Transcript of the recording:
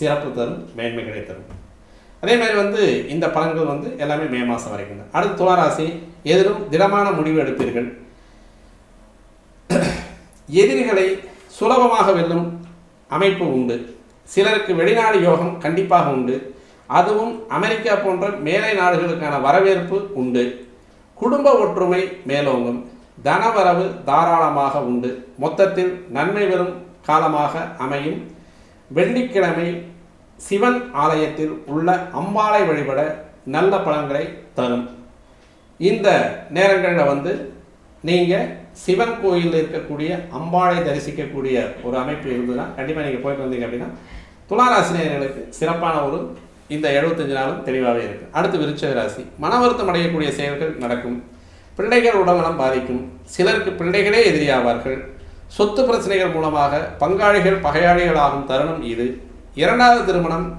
சிறப்பு தரும், மேன்மை கிடைத்தரும். அதே மாதிரி இந்த பலன்கள் எல்லாமே மே மாதம் வரைக்கும் தான். அடுத்து துளாராசி, எதிலும் திடமான முடிவு எடுப்பீர்கள். எதிரிகளை சுலபமாக வெல்லும் அமைப்பு உண்டு. சிலருக்கு வெளிநாடு யோகம் கண்டிப்பாக உண்டு. அதுவும் அமெரிக்கா போன்ற மேலை நாடுகளுக்கான வரவேற்பு உண்டு. குடும்ப ஒற்றுமை மேலோங்கும். தனவரவு தாராளமாக உண்டு. மொத்தத்தில் நன்மை பெறும் காலமாக அமையும். வெள்ளிக்கிழமை சிவன் ஆலயத்தில் உள்ள அம்பாளை வழிபட நல்ல பலன்களை தரும். இந்த நேரங்களில் நீங்கள் சிவன் கோயிலில் இருக்கக்கூடிய அம்பாளை தரிசிக்கக்கூடிய ஒரு அமைப்பு இருந்ததுன்னா கண்டிப்பாக நீங்கள் போயிட்டு வந்தீங்க அப்படின்னா துளாராசினியர்களுக்கு சிறப்பான ஒரு இந்த 75 நாளும் தெளிவாகவே இருக்குது. அடுத்து விருச்சிக ராசி, மன வருத்தம் அடையக்கூடிய செயல்கள் நடக்கும். பிள்ளைகள் உடல்நலம் பாதிக்கும். சிலருக்கு பிள்ளைகளே எதிரியாவார்கள். சொத்து பிரச்சனைகள் மூலமாக பங்காளிகள் பகையாளிகள் ஆகும் தருணம் இது. இரண்டாவது திருமணம்